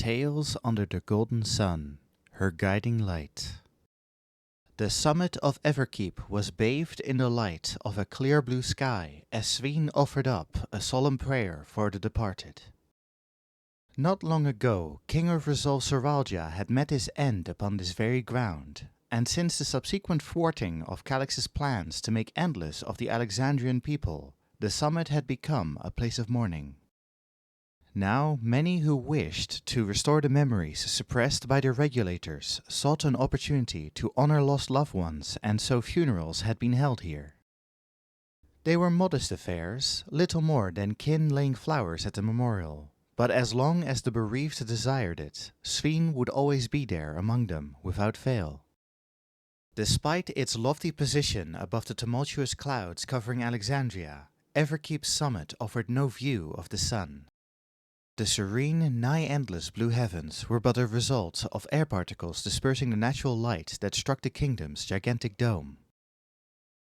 Tales under the golden sun, her guiding light. The summit of Everkeep was bathed in the light of a clear blue sky as Sphene offered up a solemn prayer for the departed. Not long ago, King of Resolve Sorvalgia had met his end upon this very ground, and since the subsequent thwarting of Calix's plans to make endless of the Alexandrian people, the summit had become a place of mourning. Now, many who wished to restore the memories suppressed by their regulators sought an opportunity to honor lost loved ones, and so funerals had been held here. They were modest affairs, little more than kin laying flowers at the memorial, but as long as the bereaved desired it, Sphene would always be there among them without fail. Despite its lofty position above the tumultuous clouds covering Alexandria, Everkeep's summit offered no view of the sun. The serene, nigh-endless blue heavens were but a result of air particles dispersing the natural light that struck the kingdom's gigantic dome.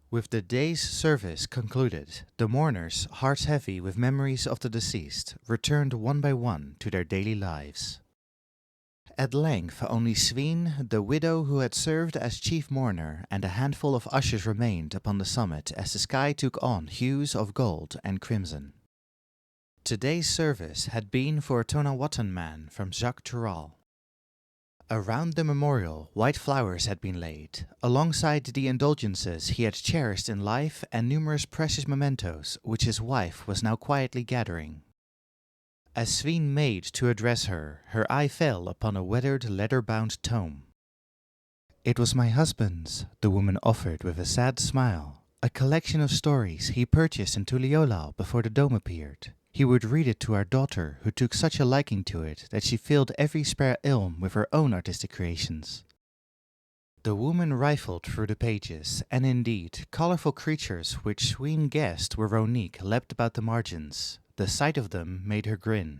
With the day's service concluded, the mourners, hearts heavy with memories of the deceased, returned one by one to their daily lives. At length only Sphene, the widow who had served as chief mourner, and a handful of ushers remained upon the summit as the sky took on hues of gold and crimson. Today's service had been for a Tonawatan man from Jacques Tural. Around the memorial, white flowers had been laid, alongside the indulgences he had cherished in life and numerous precious mementos which his wife was now quietly gathering. As Sphene made to address her, her eye fell upon a weathered leather-bound tome. "It was my husband's," the woman offered with a sad smile, "a collection of stories he purchased in Tuliolal before the dome appeared. He would read it to our daughter, who took such a liking to it that she filled every spare ilm with her own artistic creations." The woman rifled through the pages, and indeed, colorful creatures which Sphene guessed were Ronique leapt about the margins. The sight of them made her grin.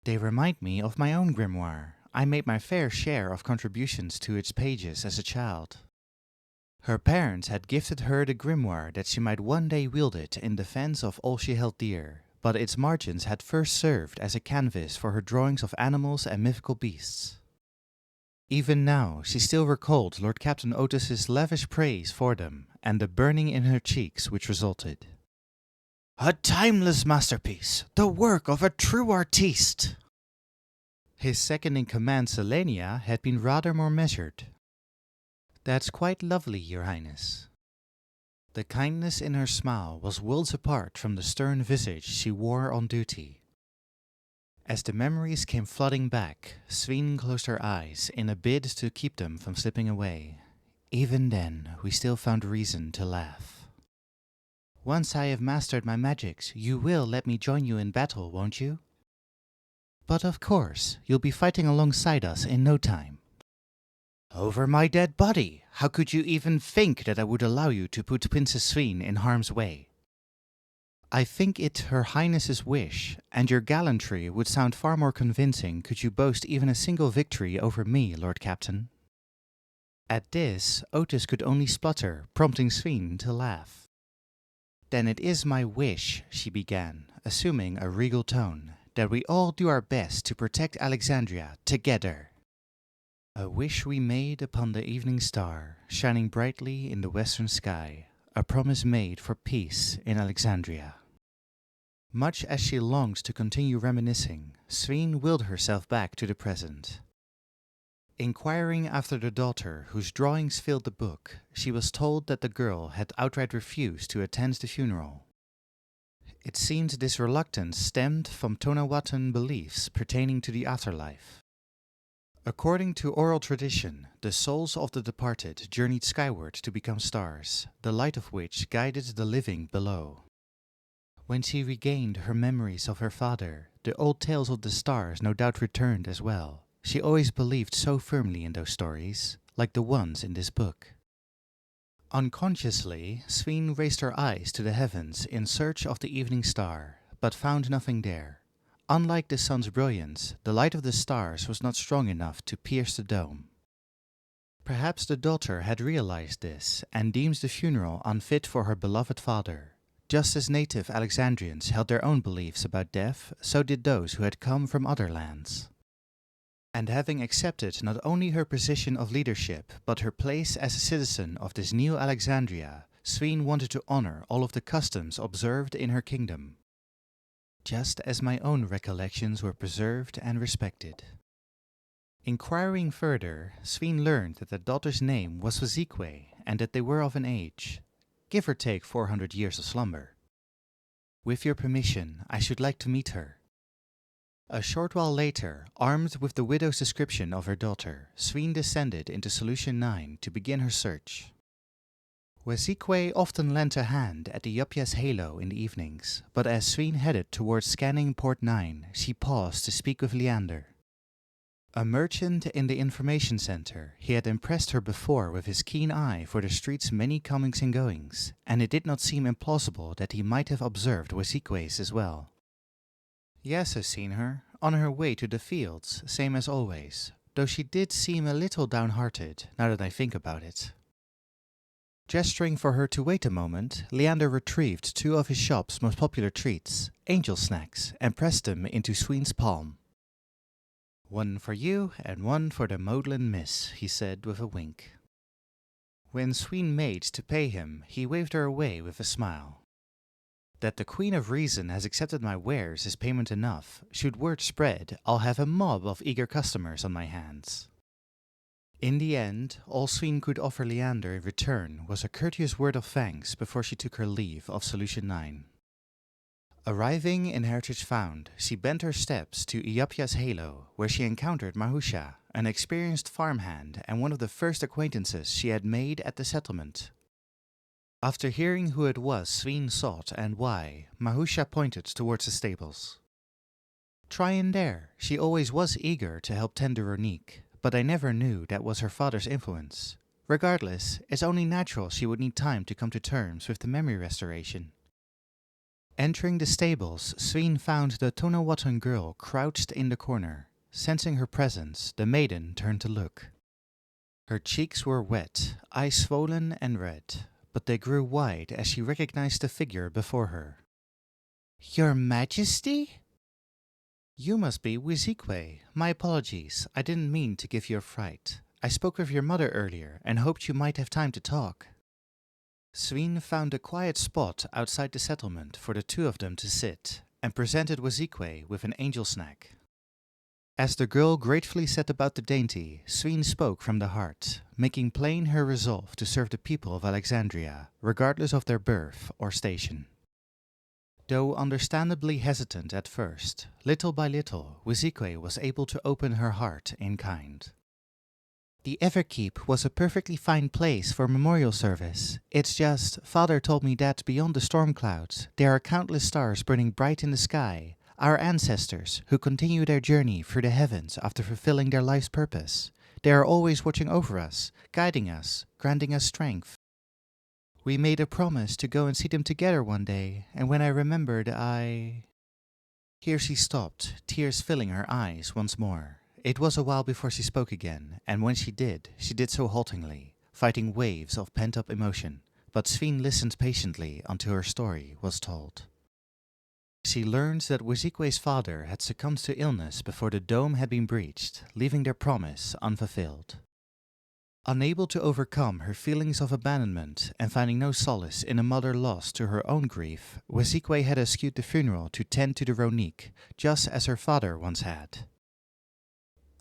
"They remind me of my own grimoire. I made my fair share of contributions to its pages as a child." Her parents had gifted her the grimoire that she might one day wield it in defense of all she held dear, but its margins had first served as a canvas for her drawings of animals and mythical beasts. Even now, she still recalled Lord Captain Otis's lavish praise for them, and the burning in her cheeks which resulted. "A timeless masterpiece, the work of a true artiste!" His second-in-command, Selenia, had been rather more measured. "That's quite lovely, Your Highness." The kindness in her smile was worlds apart from the stern visage she wore on duty. As the memories came flooding back, Sphene closed her eyes in a bid to keep them from slipping away. "Even then, we still found reason to laugh. Once I have mastered my magics, you will let me join you in battle, won't you?" "But of course, you'll be fighting alongside us in no time." "Over my dead body! How could you even think that I would allow you to put Princess Sphene in harm's way?" "I think it Her Highness's wish, and your gallantry would sound far more convincing could you boast even a single victory over me, Lord Captain." At this, Otis could only splutter, prompting Sphene to laugh. "Then it is my wish," she began, assuming a regal tone, "that we all do our best to protect Alexandria together." A wish we made upon the evening star, shining brightly in the western sky, a promise made for peace in Alexandria. Much as she longed to continue reminiscing, Sphene willed herself back to the present. Inquiring after the daughter whose drawings filled the book, she was told that the girl had outright refused to attend the funeral. It seemed this reluctance stemmed from Tonawatan beliefs pertaining to the afterlife. According to oral tradition, the souls of the departed journeyed skyward to become stars, the light of which guided the living below. When she regained her memories of her father, the old tales of the stars no doubt returned as well. She always believed so firmly in those stories, like the ones in this book. Unconsciously, Sphene raised her eyes to the heavens in search of the evening star, but found nothing there. Unlike the sun's brilliance, the light of the stars was not strong enough to pierce the dome. Perhaps the daughter had realized this, and deems the funeral unfit for her beloved father. Just as native Alexandrians held their own beliefs about death, so did those who had come from other lands. And having accepted not only her position of leadership, but her place as a citizen of this new Alexandria, Sphene wanted to honor all of the customs observed in her kingdom, just as my own recollections were preserved and respected. Inquiring further, Sphene learned that their daughter's name was Wazikwe, and that they were of an age, give or take 400 years of slumber. With your permission, I should like to meet her. A short while later, armed with the widow's description of her daughter, Sphene descended into Solution 9 to begin her search. Wazikwe often lent a hand at the Yapya's halo in the evenings, but as Sphene headed towards scanning Port 9, she paused to speak with Leander. A merchant in the information center, he had impressed her before with his keen eye for the street's many comings and goings, and it did not seem implausible that he might have observed Wazikwe's as well. Yes, I've seen her, on her way to the fields, same as always, though she did seem a little downhearted, now that I think about it. Gesturing for her to wait a moment, Leander retrieved 2 of his shop's most popular treats, angel snacks, and pressed them into Sphene's palm. "One for you, and one for the Maudlin Miss," he said with a wink. When Sphene made to pay him, he waved her away with a smile. That the Queen of Reason has accepted my wares is payment enough. Should word spread, I'll have a mob of eager customers on my hands. In the end, all Sphene could offer Leander in return was a courteous word of thanks before she took her leave of Solution 9. Arriving in Heritage Found, she bent her steps to Yapya's halo, where she encountered Mahusha, an experienced farmhand and one of the first acquaintances she had made at the settlement. After hearing who it was Sphene sought and why, Mahusha pointed towards the stables. "Try in there. She always was eager to help tend the Ronique, but I never knew that was her father's influence. Regardless, it's only natural she would need time to come to terms with the memory restoration." Entering the stables, Sphene found the Tonawatan girl crouched in the corner. Sensing her presence, the maiden turned to look. Her cheeks were wet, eyes swollen and red, but they grew wide as she recognized the figure before her. "Your Majesty?" "You must be Wazikwe. My apologies, I didn't mean to give you a fright. I spoke with your mother earlier and hoped you might have time to talk." Sphene found a quiet spot outside the settlement for the 2 of them to sit, and presented Wazikwe with an angel snack. As the girl gratefully set about the dainty, Sphene spoke from the heart, making plain her resolve to serve the people of Alexandria, regardless of their birth or station. Though understandably hesitant at first, little by little, Wazikwe was able to open her heart in kind. "The Everkeep was a perfectly fine place for memorial service. It's just, Father told me that beyond the storm clouds, there are countless stars burning bright in the sky, our ancestors who continue their journey through the heavens after fulfilling their life's purpose. They are always watching over us, guiding us, granting us strength. We made a promise to go and see them together one day, and when I remembered, Here she stopped, tears filling her eyes once more. It was a while before she spoke again, and when she did so haltingly, fighting waves of pent-up emotion, but Sphene listened patiently until her story was told. She learned that Wazikwe's father had succumbed to illness before the dome had been breached, leaving their promise unfulfilled. Unable to overcome her feelings of abandonment and finding no solace in a mother lost to her own grief, Wazikwe had eschewed the funeral to tend to the Ronique, just as her father once had.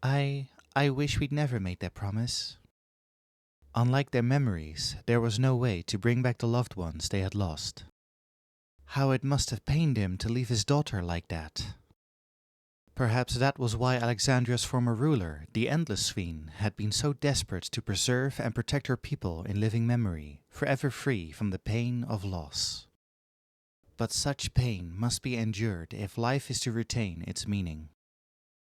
I wish we'd never made that promise." Unlike their memories, there was no way to bring back the loved ones they had lost. How it must have pained him to leave his daughter like that. Perhaps that was why Alexandria's former ruler, the Endless Sphene, had been so desperate to preserve and protect her people in living memory, forever free from the pain of loss. But such pain must be endured if life is to retain its meaning.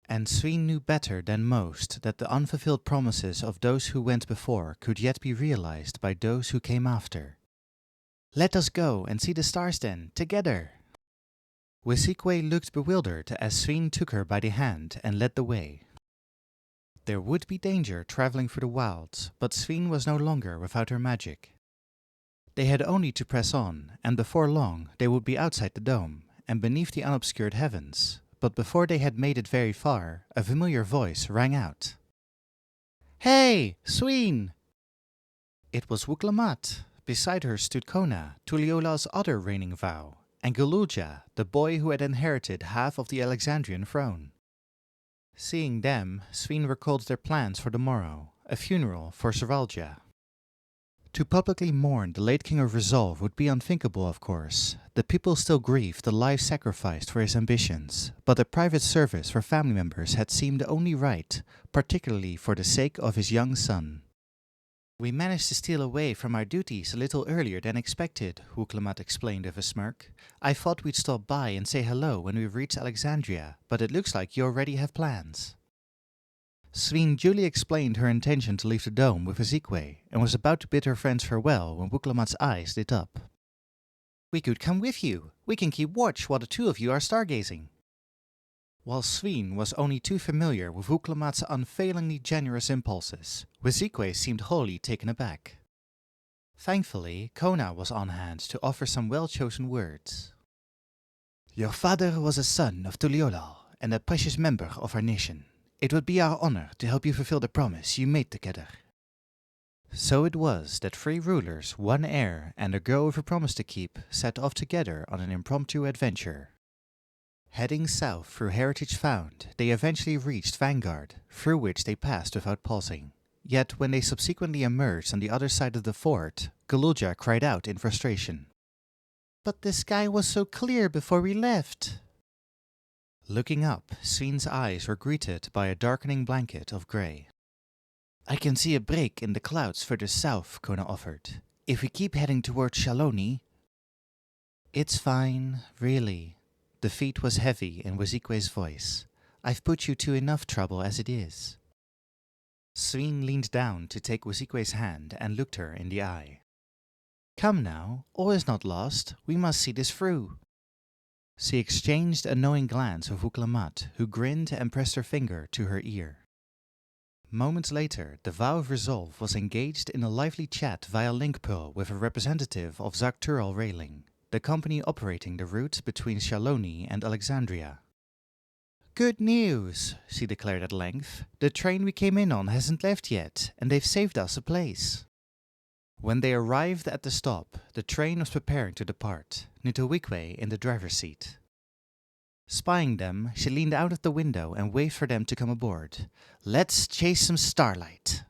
And Sphene knew better than most that the unfulfilled promises of those who went before could yet be realized by those who came after. "Let us go and see the stars then, together!" Wazikwe looked bewildered as Sphene took her by the hand and led the way. There would be danger traveling through the wilds, but Sphene was no longer without her magic. They had only to press on, and before long they would be outside the dome, and beneath the unobscured heavens, but before they had made it very far, a familiar voice rang out. "Hey, Sphene!" It was Wuklammat. Beside her stood Kona, Tuliola's other reigning vow, and Gululja, the boy who had inherited half of the Alexandrian throne. Seeing them, Sphene recalled their plans for the morrow, a funeral for Servalja. To publicly mourn the late King of Resolve would be unthinkable, of course. The people still grieved the life sacrificed for his ambitions, but a private service for family members had seemed only right, particularly for the sake of his young son. "We managed to steal away from our duties a little earlier than expected," Wuklammat explained with a smirk. "I thought we'd stop by and say hello when we reach Alexandria, but it looks like you already have plans." Sphene duly explained her intention to leave the dome with Ezekwe, and was about to bid her friends farewell when Wuklammat's eyes lit up. "We could come with you. We can keep watch while the two of you are stargazing." While Sphene was only too familiar with Wuklammat's unfailingly generous impulses, Ezekwe seemed wholly taken aback. Thankfully, Kona was on hand to offer some well-chosen words. "Your father was a son of Tuliola and a precious member of our nation. It would be our honor to help you fulfill the promise you made together." So it was that 3 rulers, 1 heir, and a girl with a promise to keep set off together on an impromptu adventure. Heading south through Heritage Found, they eventually reached Vanguard, through which they passed without pausing. Yet when they subsequently emerged on the other side of the fort, Gululja cried out in frustration. "But the sky was so clear before we left." Looking up, Sphene's eyes were greeted by a darkening blanket of grey. "I can see a break in the clouds further south," Kona offered. "If we keep heading towards Shaloni—" "It's fine, really." The feat was heavy in Ezekwe's voice. "I've put you to enough trouble as it is." Sphene leaned down to take Ezekwe's hand and looked her in the eye. "Come now, all is not lost. We must see this through." She exchanged a knowing glance with Wuklammat, who grinned and pressed her finger to her ear. Moments later, the Vow of Resolve was engaged in a lively chat via link pearl with a representative of Zaktural Railing, the company operating the route between Shaloni and Alexandria. "Good news," she declared at length. "The train we came in on hasn't left yet, and they've saved us a place." When they arrived at the stop, the train was preparing to depart, Nitowikwe in the driver's seat. Spying them, she leaned out of the window and waved for them to come aboard. "Let's chase some starlight."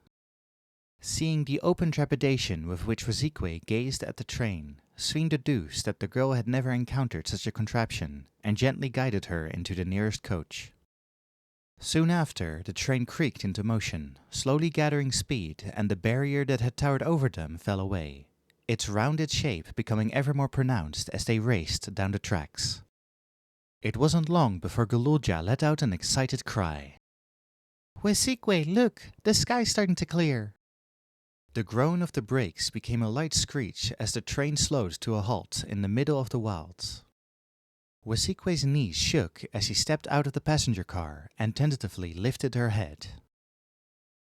Seeing the open trepidation with which Ezekwe gazed at the train, Sphene deduced that the girl had never encountered such a contraption, and gently guided her into the nearest coach. Soon after, the train creaked into motion, slowly gathering speed, and the barrier that had towered over them fell away, its rounded shape becoming ever more pronounced as they raced down the tracks. It wasn't long before Gululja let out an excited cry. "Ezekwe, look! The sky's starting to clear!" The groan of the brakes became a light screech as the train slowed to a halt in the middle of the wilds. Ezekwe's knees shook as she stepped out of the passenger car and tentatively lifted her head.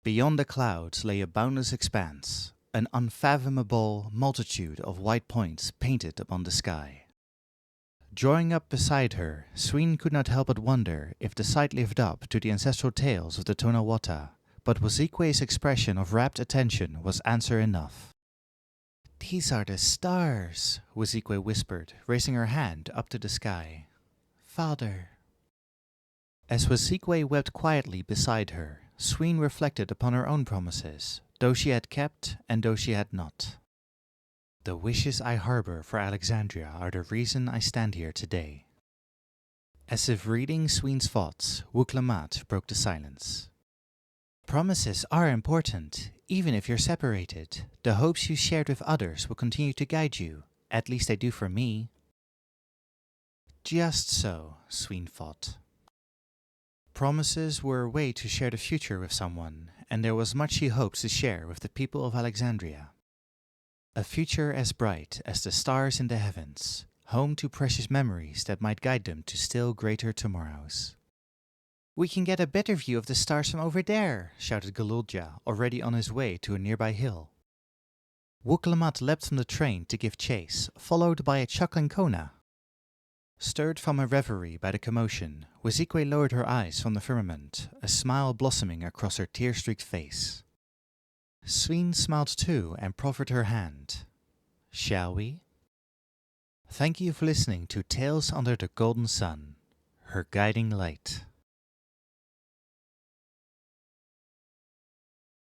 Beyond the clouds lay a boundless expanse, an unfathomable multitude of white points painted upon the sky. Drawing up beside her, Sphene could not help but wonder if the sight lived up to the ancestral tales of the Tonawata, but Ezekwe's expression of rapt attention was answer enough. "These are the stars," Ezekwe whispered, raising her hand up to the sky. "Father." As Ezekwe wept quietly beside her, Sphene reflected upon her own promises, those she had kept and those she had not. "The wishes I harbor for Alexandria are the reason I stand here today." As if reading Sphene's thoughts, Wuklammat broke the silence. "Promises are important, even if you're separated. The hopes you shared with others will continue to guide you. At least they do for me." Just so, Sphene thought. Promises were a way to share the future with someone, and there was much she hoped to share with the people of Alexandria. A future as bright as the stars in the heavens, home to precious memories that might guide them to still greater tomorrows. "We can get a better view of the stars from over there," shouted Gululja, already on his way to a nearby hill. Wuklammat leapt from the train to give chase, followed by a chuckling Kona. Stirred from a reverie by the commotion, Wazikwe lowered her eyes from the firmament, a smile blossoming across her tear-streaked face. Sphene smiled too and proffered her hand. Shall we? Thank you for listening to Tales Under the Golden Sun, her guiding light.